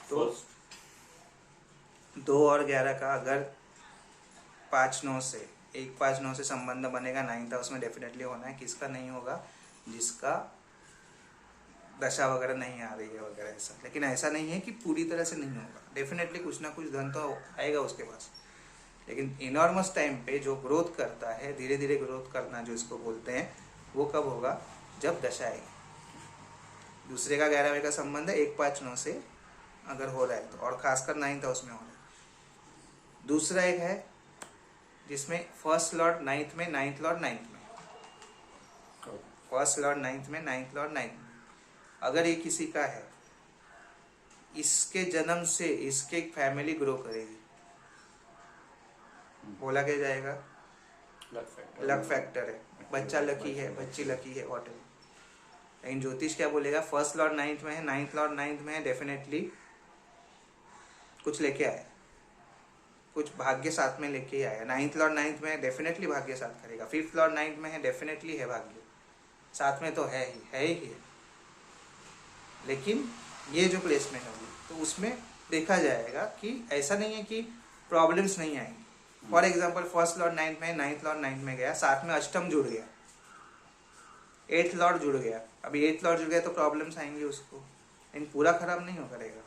तो 2 और 11 का अगर 5-9 से 1-5-9 से संबंध बनेगा 9th हाउस में डेफिनेटली होना है। किसका नहीं होगा? जिसका दशा वगैरह नहीं आ रही है वगैरह ऐसा। लेकिन ऐसा नहीं है कि पूरी तरह से नहीं होगा, डेफिनेटली कुछ ना कुछ धन तो आएगा उसके पास। लेकिन इनॉर्मस टाइम पे जो ग्रोथ करता है, धीरे धीरे ग्रोथ करना जो इसको बोलते हैं, वो कब होगा? जब दशा आएगी। दूसरे का 11वें का संबंध है 1-5-9 से अगर हो रहा है तो, और खासकर 9th हाउस में हो रहा है। दूसरा एक है जिसमें फर्स्ट लॉर्ड 9th में, 9th लॉर्ड 9th में, फर्स्ट लॉर्ड 9th में, 9th लॉर्ड 9th में। अगर ये किसी का है, इसके जन्म से इसके फैमिली ग्रो करेगी। बोला क्या जाएगा? लक फैक्टर है, बच्चा लकी है, बच्ची लकी है, वॉटेवर। लेकिन ज्योतिष क्या बोलेगा? फर्स्ट लॉर्ड 9th में है, 9th लॉर्ड 9th में है, डेफिनेटली कुछ लेके आया, कुछ भाग्य साथ में लेके आया। 9th लॉर्ड 9th में है, डेफिनेटली भाग्य साथ करेगा। 5th लॉर्ड 9th में है, डेफिनेटली है भाग्य साथ में, तो है ही है। लेकिन ये जो प्लेसमेंट होगी तो उसमें देखा जाएगा कि ऐसा नहीं है कि प्रॉब्लम्स नहीं आएंगी। For example first Lord 9th में, 9th लॉर्ड 9th में गया, साथ में अष्टम जुड़ गया, 8th लॉर्ड जुड़ गया। अभी 8th लॉर्ड जुड़ गया तो प्रॉब्लम्स आएंगी उसको, लेकिन पूरा खराब नहीं हो करेगा,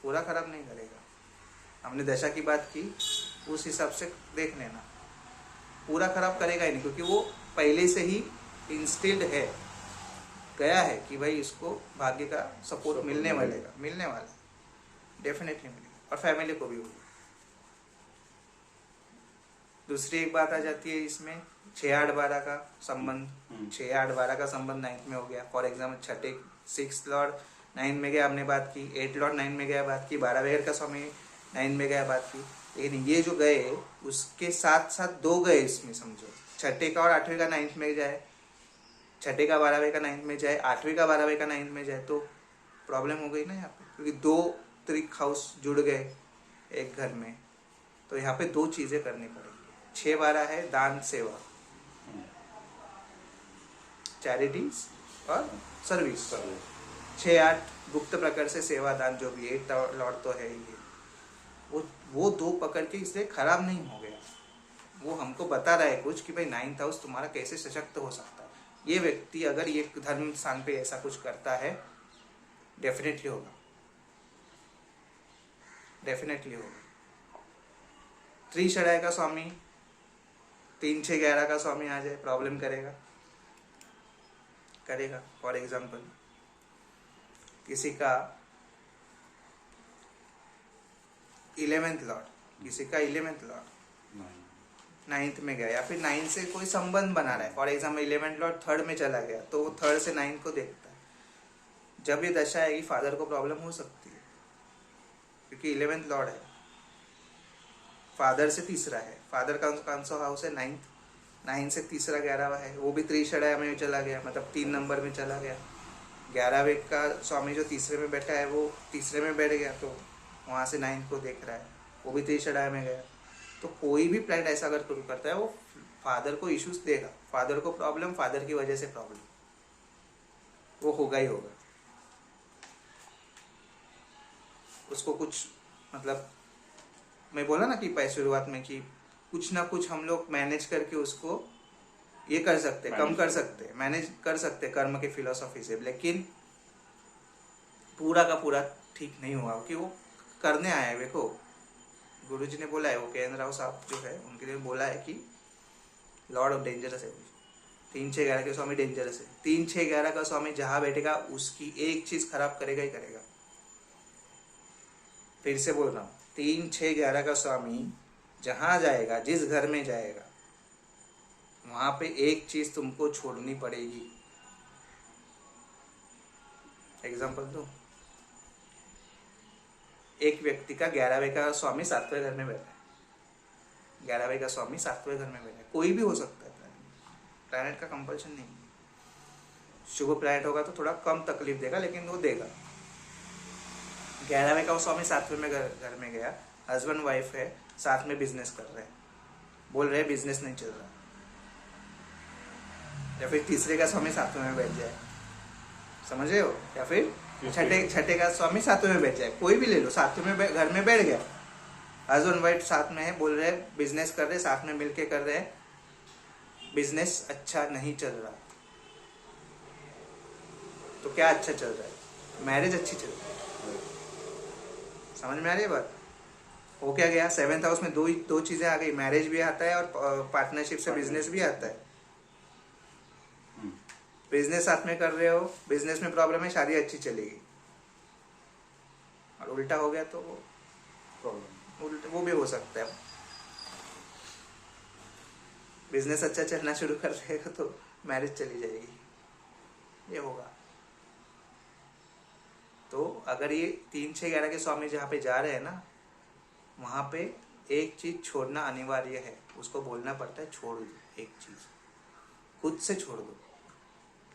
पूरा खराब नहीं करेगा। हमने दशा की बात की, उस हिसाब से देख लेना, पूरा खराब करेगा ही नहीं, क्योंकि वो पहले से ही इंस्टिल्ड है, गया है कि भाई इसको भाग्य का सपोर्ट मिलने वाला, डेफिनेटली मिलेगा, और फैमिली को भी होगा। दूसरी एक बात आ जाती है इसमें 6-8-12 का संबंध। 6-8-12 का संबंध 9th में हो गया। For example 6th Lord 9th में गया, हमने बात की। 8th लॉर्ड 9th में गया, बात की। 12वें घर का स्वामी 9th में गया, बात की। लेकिन ये जो गए उसके साथ साथ 2 गए इसमें, समझो 6ठे का और 8वें का 9th में जाए, 6ठे का 12वें का 9th में जाए, 8वें का 12वें का 9th में जाए, तो प्रॉब्लम हो गई ना यहाँ पे, क्योंकि 2 त्रिक हाउस जुड़ गए एक घर में। तो यहाँ पे 2 चीजें करनी पड़ेगी। 6-12 है दान सेवा, चैरिटीज और सर्विस। 6-8 गुप्त प्रकार से सेवा दान, जो भी 8 लॉर्ड तो है ही, वो 2 पकड़ के इसलिए खराब नहीं हो गया। वो हमको बता रहा है कुछ कि भाई 9th हाउस तुम्हारा कैसे सशक्त हो सकता है। ये व्यक्ति अगर ये धर्म स्थान पे ऐसा कुछ करता है, डेफिनेटली होगा, डेफिनेटली होगा। 3 षडाय का स्वामी 3-6-11 का स्वामी आ जाए, प्रॉब्लम करेगा। फॉर एग्जाम्पल किसी का 11th लॉर्ड, किसी का 11th लॉर्ड 9th में गया, या फिर 9th से कोई संबंध बना रहा है। For example 11th Lord 3rd में चला गया, तो वो 3rd से 9th को देखता है। जब ये दशा आएगी फादर को प्रॉब्लम हो सकती है, क्योंकि 11th लॉर्ड है, फादर से तीसरा है। फादर का कौन सा हाउस है? 9th से तीसरा 11वां है, वो भी 3 षडाय में चला गया, मतलब 3 नंबर में चला गया। 11वें का स्वामी जो तीसरे में बैठा है वो तीसरे में बैठ गया, तो वहाँ से 9th को देख रहा है, वो भी 3 षडाय में गया। तो कोई भी प्लैनेट ऐसा अगर करता है, वो फादर को इश्यूज देगा, फादर को प्रॉब्लम, फादर की वजह से प्रॉब्लम, वो होगा ही होगा। उसको कुछ, मतलब मैं बोला ना कि शुरुआत में कि कुछ ना कुछ हम लोग मैनेज करके उसको ये कर सकते, कम कर सकते, मैनेज कर सकते कर्म के फिलोसॉफी से। लेकिन पूरा का पूरा ठीक नहीं हुआ, कि वो करने आया है। देखो गुरुजी ने बोला है, वो के एन राव साहब जो है उनके लिए बोला है कि लॉर्ड ऑफ डेंजरस है। 3-6-11 के स्वामी डेंजरस है। 3-6-11 का स्वामी जहां बैठेगा उसकी एक चीज खराब करेगा ही करेगा। फिर से बोल रहा हूँ, 3-6-11 का स्वामी जहां जाएगा, जिस घर में जाएगा, वहां पे एक चीज तुमको छोड़नी पड़ेगी। एग्जाम्पल दो, एक व्यक्ति का 11वें का स्वामी 7वें घर में बैठा है, 11वें का स्वामी 7वें घर में बैठा है, कोई भी हो सकता है प्लैनेट का कंपल्शन नहीं। शुभ प्लैनेट होगा तो थोड़ा कम तकलीफ देगा, लेकिन वो देगा। 11वें का स्वामी 7वें में घर में गया, हस्बैंड वाइफ है, साथ में बिजनेस कर रहे हैं, बोल रहे हैं बिजनेस नहीं चल रहा, या फिर तीसरे का स्वामी 7वें में बैठ जाए, समझ रहे हो, या फिर छठे का स्वामी सातवें में बैठ जाए, कोई भी ले लो, सातवें में घर में बैठ गया, हस्बैंड वाइफ साथ में है, बोल रहे हैं बिजनेस कर रहे, साथ में मिलके कर रहे हैं, बिजनेस अच्छा नहीं चल रहा, तो क्या अच्छा चल रहा है? मैरिज अच्छी चल रही है। समझ में आ रही है बात? हो क्या गया, 7th हाउस में दो चीजें आ गई, मैरिज भी आता है और पार्टनरशिप से बिजनेस भी आता है। बिजनेस साथ में कर रहे हो, बिजनेस में प्रॉब्लम है, शादी अच्छी चलेगी, और उल्टा हो गया तो वो भी हो सकता है। बिजनेस अच्छा चलना शुरू कर देगा तो मैरिज चली जाएगी, ये होगा। तो अगर ये 3, 6, 11 के स्वामी जहाँ पे जा रहे हैं ना, वहां पे एक चीज छोड़ना अनिवार्य है, उसको बोलना पड़ता है छोड़ दो, एक चीज खुद से छोड़ दो,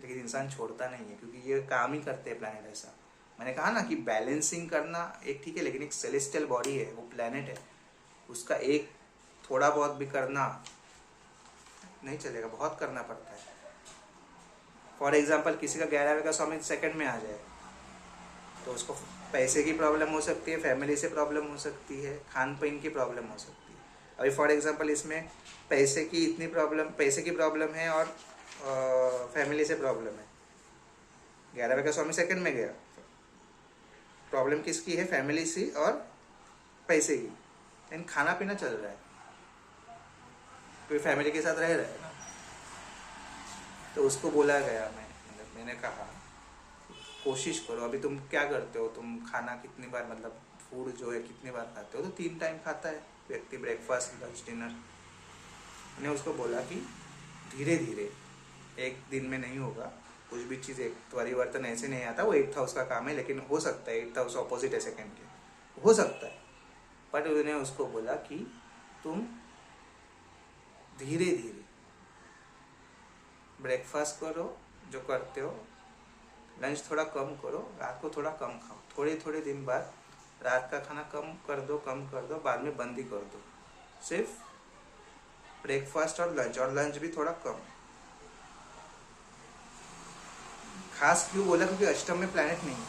लेकिन इंसान छोड़ता नहीं है, क्योंकि ये काम ही करते हैं प्लैनेट ऐसा। मैंने कहा ना कि बैलेंसिंग करना एक ठीक है, लेकिन एक सेलेस्टियल बॉडी है, वो प्लैनेट है, उसका एक थोड़ा बहुत भी करना नहीं चलेगा, बहुत करना पड़ता है। फॉर एग्जाम्पल किसी का 11वें का स्वामी सेकंड में आ जाए तो उसको पैसे की प्रॉब्लम हो सकती है, फैमिली से प्रॉब्लम हो सकती है, खान पीन की प्रॉब्लम हो सकती है। अभी फॉर एग्जांपल इसमें पैसे की प्रॉब्लम है और फैमिली से प्रॉब्लम है। 11वें का स्वामी सेकंड में गया, प्रॉब्लम किसकी है? फैमिली से और पैसे की, लेकिन खाना पीना चल रहा है, कोई फैमिली के साथ रह रहा है ना। तो उसको बोला गया, मैंने कहा कोशिश करो, अभी तुम क्या करते हो, तुम खाना कितनी बार, मतलब फूड जो है कितनी बार खाते हो? तो 3 टाइम खाता है व्यक्ति, ब्रेकफास्ट, लंच, डिनर। मैंने उसको बोला कि धीरे धीरे, एक दिन में नहीं होगा, कुछ भी चीज़ एक परिवर्तन ऐसे नहीं आता, वो 8th हाउस का काम है, लेकिन हो सकता है 8th हाउस ऑपोजिट है सेकंड के, हो सकता है। बट उन्होंने उसको बोला कि तुम धीरे धीरे ब्रेकफास्ट करो जो करते हो, लंच थोड़ा कम करो, रात को थोड़ा कम खाओ, थोड़े दिन बाद रात का खाना कम कर दो, बाद में बंद ही कर दो, सिर्फ ब्रेकफास्ट और लंच भी थोड़ा कम। खास क्यों बोला? क्योंकि अष्टम में प्लैनेट नहीं है।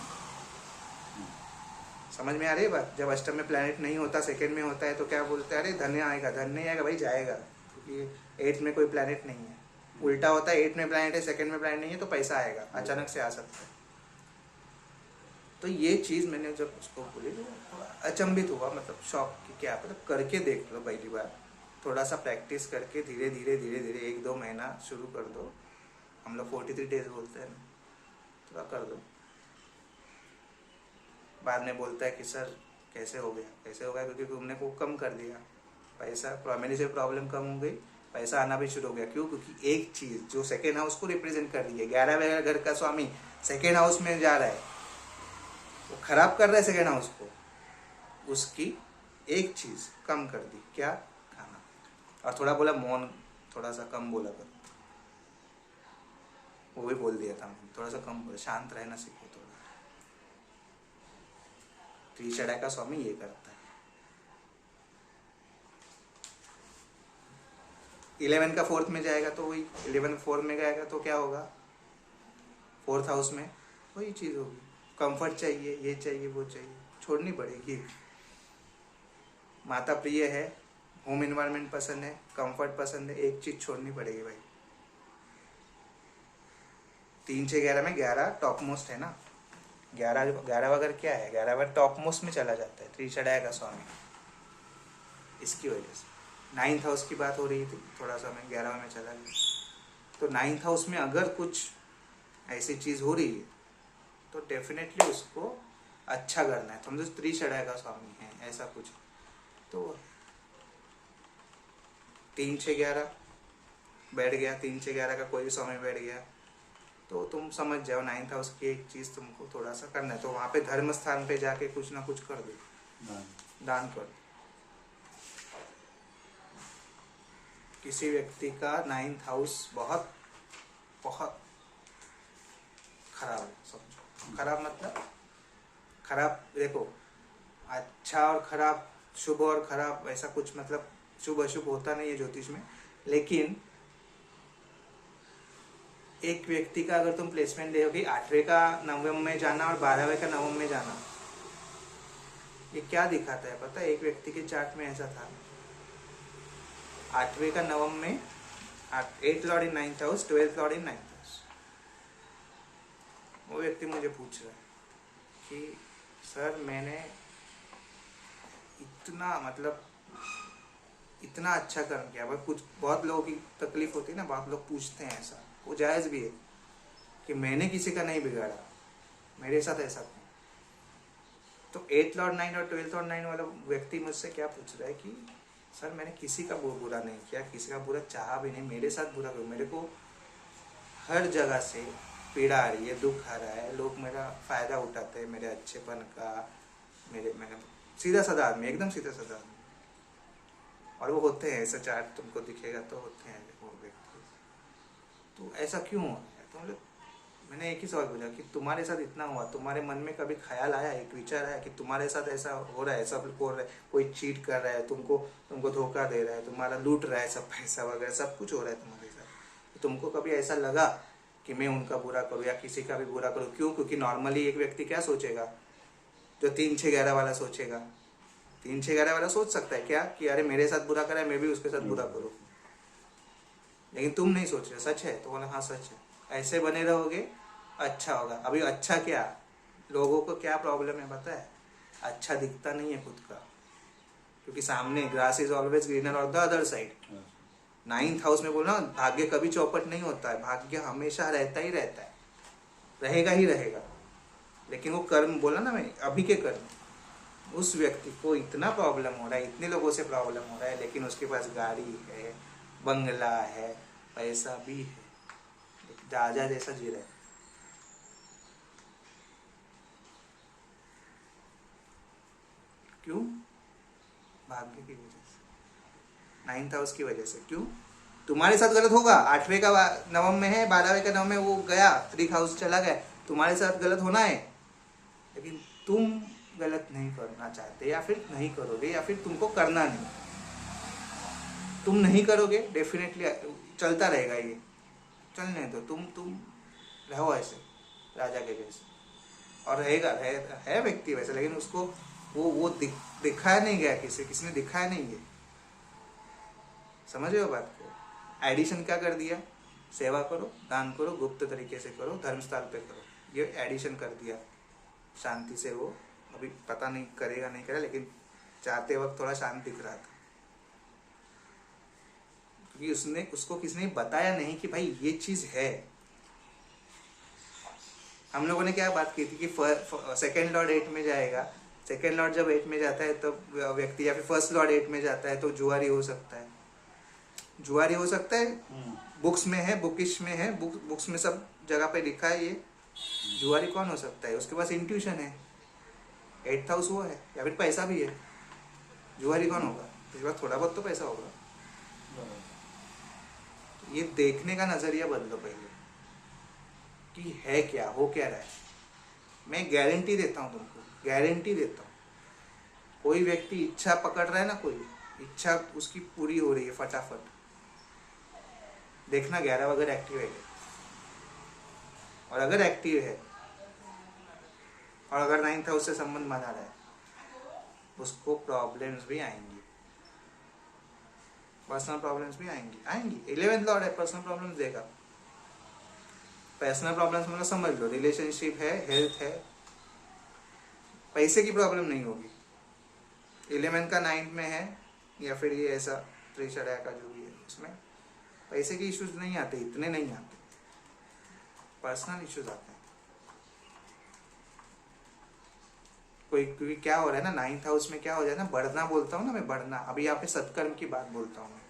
समझ में आ रही है बात? जब अष्टम में प्लैनेट नहीं होता, सेकंड में होता है, तो क्या बोलते हैं? अरे धन आएगा, धन नहीं आएगा भाई, जाएगा, क्योंकि 8th में कोई प्लैनेट नहीं है। उल्टा होता है, 8th में प्लैनेट है, सेकंड में प्लैनेट नहीं है, तो पैसा आएगा, अचानक से आ सकता है। तो ये चीज़ मैंने जब उसको बोली तो थोड़ा अचंभित हुआ, मतलब शॉक कि क्या, मतलब करके देख लो पहली बार, थोड़ा सा प्रैक्टिस करके धीरे धीरे 1-2 महीना शुरू कर दो। हम लोग 43 डेज बोलते हैं, थोड़ा कर दो। बाद में बोलता है कि सर कैसे हो गया? क्योंकि तुमने को कम कर दिया, पैसा, फैमिली से प्रॉब्लम कम हो गई, पैसा आना भी शुरू हो गया। क्यों? क्योंकि एक चीज़ जो सेकेंड हाउस को रिप्रेजेंट कर रही है, 11वें घर का स्वामी सेकेंड हाउस में जा रहा है, वो खराब कर रहा है सेकेंड हाउस को, उसकी एक चीज़ कम कर दी, क्या? खाना। और थोड़ा बोला मौन, थोड़ा सा कम बोला कर, वो भी बोल दिया था, थोड़ा सा कम बोला, शांत रहना सीखो थोड़ा। त्रिशड़ा का स्वामी ये करता है। 11 का 4th में जाएगा तो वही, 11 4 में जाएगा तो क्या होगा? 4th हाउस में वही चीज़ होगी, कंफर्ट चाहिए, ये चाहिए, वो चाहिए, छोड़नी पड़ेगी। माता प्रिय है, होम एनवायरनमेंट पसंद है, कंफर्ट पसंद है, एक चीज़ छोड़नी पड़ेगी भाई। 3, 6, 11 में 11 टॉप मोस्ट है ना, 11 अगर क्या है, 11 टॉप मोस्ट में चला जाता है, त्रिशड़ा का स्वामी। इसकी वजह से 9th हाउस की बात हो रही थी, थोड़ा सा मैं 11 में चला गया। तो 9th हाउस में अगर कुछ ऐसी चीज़ हो रही है तो डेफिनेटली उसको अच्छा करना है। समझो त्रिशड़ा का स्वामी है, ऐसा कुछ, तो 3, 6, 11 बैठ गया, 3, 6, 11 का कोई भी स्वामी बैठ गया तो तुम समझ जाओ 9th हाउस की एक चीज़ तुमको थोड़ा सा करना है। तो वहाँ पे धर्म स्थान पे जाके कुछ ना कुछ कर दो, दान कर दो। किसी व्यक्ति का 9th हाउस बहुत बहुत खराब है, समझो। खराब मतलब खराब, देखो अच्छा और खराब, शुभ और खराब, ऐसा कुछ मतलब शुभ अशुभ होता नहीं है ज्योतिष में, लेकिन एक व्यक्ति का अगर तुम प्लेसमेंट देखोगे 8वें का नवम में जाना और 12वें का नवम में जाना, ये क्या दिखाता है पता है? एक व्यक्ति के चार्ट में ऐसा था, 8वें का नवम में 8th लॉर्ड इन 9th हाउस, 12th लॉर्ड इन 9th हाउस। वो व्यक्ति मुझे पूछ रहा है कि सर मैंने इतना मतलब इतना अच्छा कर्म किया। भाई कुछ बहुत लोगों की तकलीफ होती है ना, बहुत लोग पूछते हैं ऐसा, वो जायज़ भी है कि मैंने किसी का नहीं बिगाड़ा, मेरे साथ ऐसा क्यों। तो 8th लॉर्ड 9 और 12th लॉर्ड 9 वाला व्यक्ति मुझसे क्या पूछ रहा है कि सर मैंने किसी का बुरा नहीं किया, किसी का बुरा चाहा भी नहीं, मेरे साथ बुरा क्यों? मेरे को हर जगह से पीड़ा आ रही है, दुख आ रहा है, लोग मेरा फ़ायदा उठाते हैं मेरे अच्छेपन का, मेरे सीधा साधा आदमी, एकदम सीधा साधा आदमी। और वो होते हैं, ऐसा चार्ट तुमको दिखेगा तो होते हैं वो व्यक्ति। तो ऐसा क्यों हो रहा है? तो मतलब मैंने एक ही सवाल पूछा कि तुम्हारे साथ इतना हुआ, तुम्हारे मन में कभी ख्याल आया, एक विचार आया कि तुम्हारे साथ ऐसा हो रहा है, सब हो रहा है, कोई चीट कर रहा है तुमको धोखा दे रहा है, तुम्हारा लूट रहा है सब पैसा वगैरह, सब कुछ हो रहा है तुम्हारे साथ। तो तुमको कभी ऐसा लगा कि मैं उनका बुरा करूँ या किसी का भी बुरा करूँ? क्यों? क्योंकि नॉर्मली एक व्यक्ति क्या सोचेगा, जो 3-6-11 वाला सोचेगा, 3-6-11 वाला सोच सकता है क्या कि अरे मेरे साथ बुरा करा है, मैं भी उसके साथ बुरा करूँ। लेकिन तुम नहीं सोच रहे, सच है? तो बोला हाँ सच है। ऐसे बने रहोगे अच्छा होगा। अभी अच्छा क्या, लोगों को क्या प्रॉब्लम है पता है? अच्छा दिखता नहीं है खुद का, क्योंकि सामने grass is always greener on the other side. 9th house में बोला भाग्य कभी चौपट नहीं होता है, भाग्य हमेशा रहता ही रहता है, रहेगा ही रहेगा। लेकिन वो कर्म बोला ना मैं, अभी के कर्म, उस व्यक्ति को इतना प्रॉब्लम हो रहा है, इतने लोगों से प्रॉब्लम हो रहा है, लेकिन उसके पास गाड़ी है, बंगला है, पैसा भी है, राजा जैसा जी रहा है। क्यों? भाग्य की वजह से, 9th हाउस की वजह से। क्यों? तुम्हारे साथ गलत होगा, 8वें का नवम में है, 12वें का नवम में वो गया, 3 हाउस चला गया, तुम्हारे साथ गलत होना है, लेकिन तुम गलत नहीं करना चाहते, या फिर नहीं करोगे, या फिर तुमको करना नहीं, तुम नहीं करोगे, डेफिनेटली चलता रहेगा ये, चलने दो, तुम रहो ऐसे राजा के जैसे। और रहेगा है व्यक्ति वैसे, लेकिन उसको वो दिखाया नहीं गया, किसी ने दिखाया नहीं है। समझ रहे हो बात को? एडिशन क्या कर दिया? सेवा करो, दान करो, गुप्त तरीके से करो, धर्मस्थल पे करो, ये एडिशन कर दिया शांति से। वो अभी पता नहीं करेगा नहीं करेगा, लेकिन चाहते वक्त थोड़ा शांत दिख रहा था, क्योंकि उसको किसी ने बताया नहीं कि भाई ये चीज है। हम लोगों ने क्या बात की थी कि सेकेंड लॉर्ड 8 में जाएगा, सेकेंड लॉर्ड जब 8 में जाता है तो व्यक्ति, या फिर फर्स्ट लॉर्ड 8 में जाता है तो जुआरी हो सकता है, जुआरी हो सकता है। बुक्स में है, बुकिश में है, बुक्स में सब जगह पे लिखा है ये। जुआरी कौन हो सकता है? उसके पास इंट्यूशन है, 8th हाउस वो है, या फिर पैसा भी है। जुआरी कौन होगा? इसके पास थोड़ा बहुत तो पैसा होगा। तो ये देखने का नजरिया बदलो पहले कि है क्या, हो क्या रहा है। मैं गारंटी देता हूँ तुमको, गारंटी देता हूँ, कोई व्यक्ति इच्छा पकड़ रहा है ना, कोई इच्छा उसकी पूरी हो रही है फटाफट। देखना 11 अगर एक्टिव है, और अगर एक्टिव है और अगर 9th हाउस से संबंध बना रहा है, उसको प्रॉब्लम्स भी आएंगी, पर्सनल प्रॉब्लम्स भी आएंगी। 11th लॉर्ड है, पर्सनल प्रॉब्लम्स देगा। पर्सनल प्रॉब्लम्स मतलब समझ लो, रिलेशनशिप है, हेल्थ है, पैसे की प्रॉब्लम नहीं होगी। 11 का 9 में है, या फिर ये ऐसा त्रिशर्या का जो भी है, उसमें पैसे के इश्यूज नहीं आते, इतने नहीं आते, पर्सनल इश्यूज आते हैं। क्योंकि क्या हो रहा है ना, 9th हाउस में क्या हो जाए ना, बढ़ना बोलता हूँ ना मैं, बढ़ना। अभी यहाँ पे सत्कर्म की बात बोलता हूँ मैं,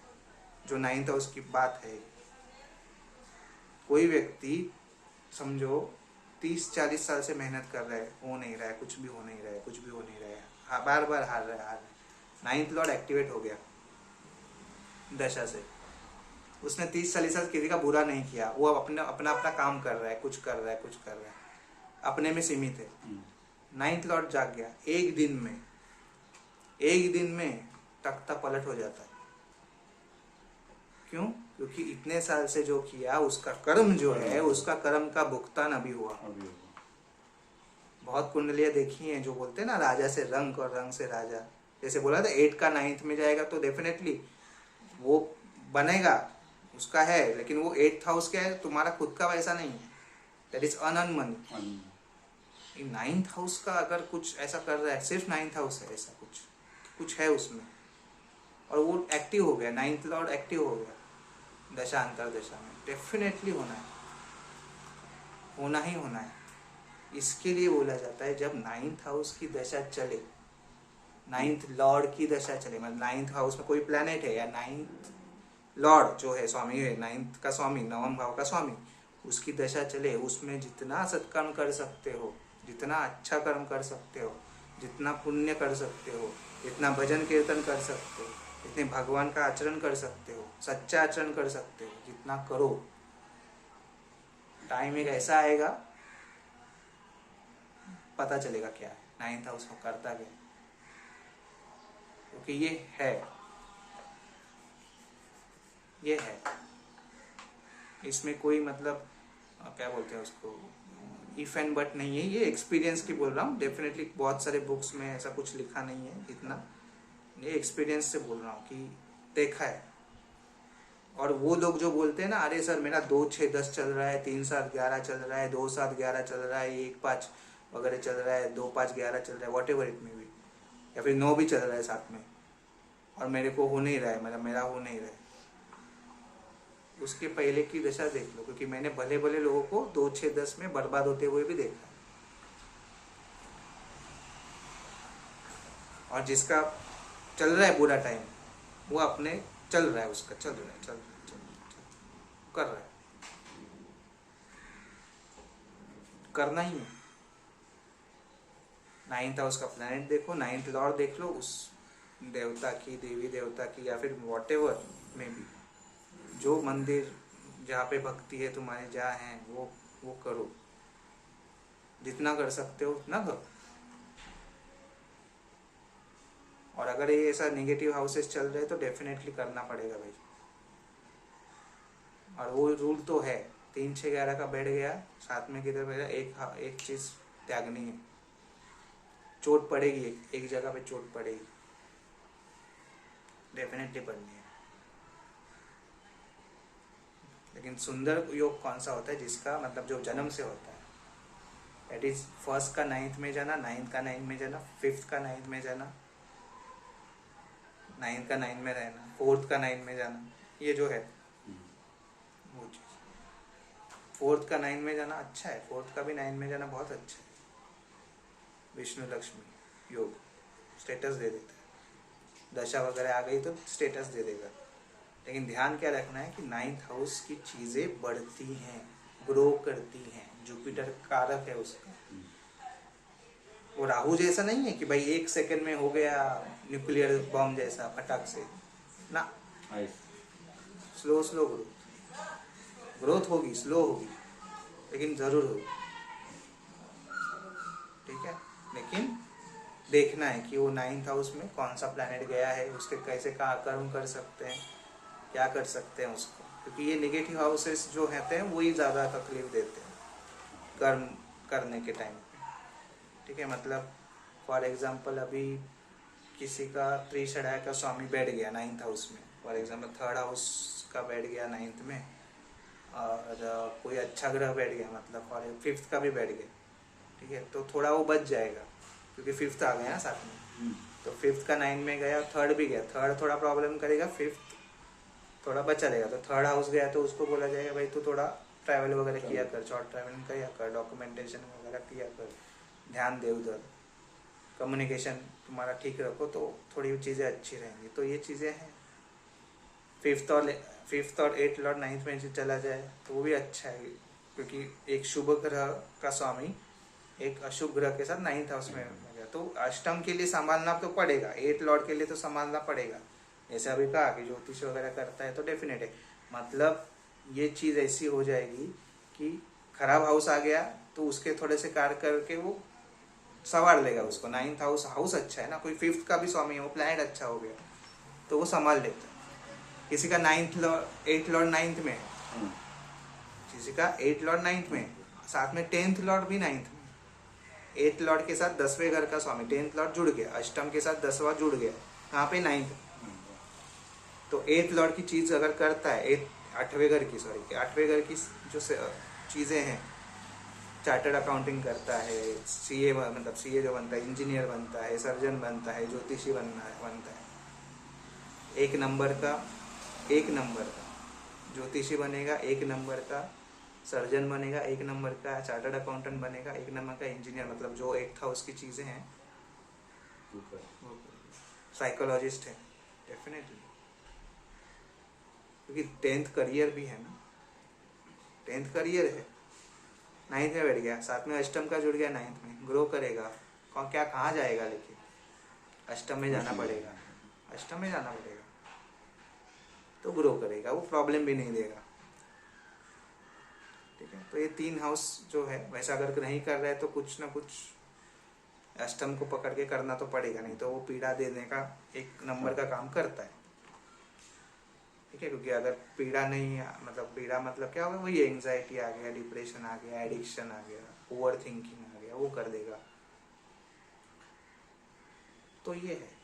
जो 9th हाउस की बात है। कोई व्यक्ति समझो 30-40 साल से मेहनत कर रहा है, हो नहीं रहा है, कुछ भी हो नहीं रहा है, कुछ भी हो नहीं रहा है, बार बार हार रहा है। 9th लॉर्ड एक्टिवेट हो गया दशा से, उसने 30-40 साल किसी का बुरा नहीं किया, वो अब अपना काम कर रहा है, कुछ कर रहा है, अपने में सीमित है। 9th लॉर्ड जाग गया, एक दिन में तख्ता पलट हो जाता है। क्यों? क्योंकि इतने साल से जो किया उसका कर्म जो है, उसका कर्म का भुगतान अभी हुआ। बहुत कुंडलियां देखी हैं जो बोलते हैं ना राजा से रंग और रंग से राजा, जैसे बोला था 8 का 9th में जाएगा तो डेफिनेटली वो बनेगा, उसका है, लेकिन वो 8th हाउस क्या है, तुम्हारा खुद का पैसा नहीं है, that is unearned money. 9th house का अगर कुछ ऐसा कर रहा है, सिर्फ 9th हाउस है, ऐसा कुछ है उसमें, और वो एक्टिव हो गया, 9th लॉर्ड एक्टिव हो गया दशा अंतर दशा में, डेफिनेटली होना है, होना ही होना है। इसके लिए बोला जाता है जब 9th हाउस की दशा चले, 9th लॉर्ड की दशा चले, मतलब 9th हाउस में कोई प्लैनेट है या 9th लॉर्ड जो है स्वामी है, 9th का स्वामी, 9वें भाव का स्वामी, उसकी दशा चले, उसमें जितना सत्कर्म कर सकते हो, जितना अच्छा कर्म कर सकते हो, जितना पुण्य कर सकते हो, जितना भजन कीर्तन कर सकते हो, जितने भगवान का आचरण कर सकते हो, सच्चा आचरण कर सकते हो, जितना करो, टाइम एक ऐसा आएगा पता चलेगा क्या है 9th हाउस में करता क्या, क्योंकि ये है, इसमें कोई मतलब क्या बोलते हैं उसको, इफ एंड बट नहीं है, ये एक्सपीरियंस की बोल रहा हूँ। डेफिनेटली बहुत सारे बुक्स में ऐसा कुछ लिखा नहीं है इतना, ये एक्सपीरियंस से बोल रहा हूँ कि देखा है। और वो लोग जो बोलते हैं ना, अरे सर मेरा 2 6 10 चल रहा है, 3 7 11 चल रहा है, 2 7 11 चल रहा है, 1 5 वगैरह चल रहा है, 2 5 11 चल रहा है, what ever it may be, या फिर 9 भी चल रहा है साथ में, और मेरे को हो नहीं रहा है, मतलब मेरा हो नहीं रहा है, उसके पहले की दशा देख लो, क्योंकि मैंने भले भले लोगों को 2 6 10 में बर्बाद होते हुए भी देखा, और जिसका चल रहा है पूरा टाइम, वो अपने चल रहा है, उसका चल रहा है, कर रहा है, करना ही है। 9th हाउस का प्लैनेट देखो, 9th लॉर्ड देख लो, उस देवता की, देवी देवता की, या फिर वॉट एवर में भी, जो मंदिर जहाँ पे भक्ति है तुम्हारे जहाँ है, वो करो, जितना कर सकते हो उतना करो। और अगर ये ऐसा नेगेटिव हाउसेस चल रहे तो डेफिनेटली करना पड़ेगा भाई, और वो रूल तो है, 3 6 11 का बैठ गया साथ में, किधर बैठा, एक चीज त्यागनी है, चोट पड़ेगी, एक जगह पे चोट पड़ेगी, डेफिनेटली पड़नी है। लेकिन सुंदर योग कौन सा होता है, जिसका मतलब जो जन्म से होता है, दैट इज 1st का 9th में जाना, 9th का 9th में जाना, 5th का 9th में जाना, 9th का 9th में रहना, 4th का 9th में जाना, ये जो है वो चीज, 4th का 9th में जाना अच्छा है, 4th का भी 9th में जाना बहुत अच्छा है। विष्णु लक्ष्मी योग स्टेटस दे देता है, दशा वगैरह आ गई तो स्टेटस दे देगा, लेकिन ध्यान क्या रखना है कि 9th हाउस की चीजें बढ़ती हैं, ग्रो करती हैं, जुपिटर कारक है उसका, वो राहु जैसा नहीं है कि भाई 1 सेकंड में हो गया न्यूक्लियर बॉम्ब जैसा फटाक से ना, स्लो स्लो ग्रोथ होगी, स्लो होगी, लेकिन जरूर होगी, ठीक है। लेकिन देखना है कि वो 9th हाउस में कौन सा प्लैनेट गया है, उसके कैसे कर्म कर सकते हैं, क्या कर सकते हैं उसको, क्योंकि ये नेगेटिव हाउसेस जो रहते हैं वही ज़्यादा तकलीफ देते हैं कर्म करने के टाइम पे, ठीक है। मतलब फॉर एग्जांपल अभी किसी का त्रिषडाय का स्वामी बैठ गया 9th हाउस में, फॉर एग्जांपल 3rd हाउस का बैठ गया 9th में, और कोई अच्छा ग्रह बैठ गया, मतलब फॉर 5th का भी बैठ गया, ठीक है, तो थोड़ा वो बच जाएगा, क्योंकि 5th आ गया ना साथ में, तो 5th का 9 में गया, 3rd भी गया, 3rd थोड़ा प्रॉब्लम करेगा, 5th थोड़ा बचा रहेगा, तो 3rd हाउस गया तो उसको बोला जाएगा भाई तू थोड़ा ट्रैवल वगैरह किया कर, शॉर्ट ट्रैवलिंग किया कर, डॉक्यूमेंटेशन वगैरह किया कर, ध्यान दे उधर, कम्युनिकेशन तुम्हारा ठीक रखो तो थोड़ी चीज़ें अच्छी रहेंगी। तो ये चीज़ें हैं। 5th और 8th लॉर्ड 9th में चला जाए तो वो भी अच्छा है, क्योंकि एक शुभ ग्रह का स्वामी एक अशुभ ग्रह के साथ 9th हाउस में गया, तो अष्टम के लिए संभालना तो पड़ेगा, 8th लॉर्ड के लिए तो संभालना पड़ेगा। जैसे अभी कहा कि ज्योतिष वगैरह करता है तो डेफिनेट है, मतलब ये चीज़ ऐसी हो जाएगी कि खराब हाउस आ गया तो उसके थोड़े से कार्य करके वो संभाल लेगा उसको। 9th हाउस अच्छा है ना, कोई 5th का भी स्वामी है, वो प्लैनेट अच्छा हो गया तो वो संभाल लेता है। किसी का 9th Lord 8th Lord 9th में, किसी का 8th लॉर्ड 9th में, साथ में 10th लॉर्ड भी 9th में, 8th लॉर्ड के साथ 10वें घर का स्वामी 10th लॉर्ड जुड़ गया, अष्टम के साथ 10वां जुड़ गया, कहाँ पे 9th। तो 8th लॉर्ड की चीज अगर करता है 8वें घर की, सॉरी 8वें घर की जो चीजें हैं, चार्टर्ड अकाउंटिंग करता है, सीए मतलब सीए जो बनता है, इंजीनियर बनता है, सर्जन बनता है, ज्योतिषी बनता है, एक नंबर का ज्योतिषी बनेगा, एक नंबर का सर्जन बनेगा, एक नंबर का चार्टर्ड अकाउंटेंट बनेगा, एक नंबर का इंजीनियर, मतलब जो 8th हाउस की चीजें हैं, साइकोलॉजिस्ट है डेफिनेटली, क्योंकि 10th करियर भी है ना, 10th करियर है। 9th में बैठ गया, साथ में अष्टम का जुड़ गया, 9th में ग्रो करेगा, क्या कहाँ जाएगा, लेकिन अष्टम में जाना पड़ेगा, अष्टम में जाना पड़ेगा तो ग्रो करेगा, वो प्रॉब्लम भी नहीं देगा। ठीक है, तो ये 3 हाउस जो है वैसा अगर नहीं कर रहे तो कुछ ना कुछ अष्टम को पकड़ के करना तो पड़ेगा, नहीं तो वो पीड़ा देने का एक नंबर का काम करता है। ठीक है, क्योंकि अगर पीड़ा नहीं, मतलब पीड़ा मतलब क्या होगा, वही एंजाइटी आ गया, डिप्रेशन आ गया, एडिक्शन आ गया, ओवर थिंकिंग आ गया, वो कर देगा। तो ये है।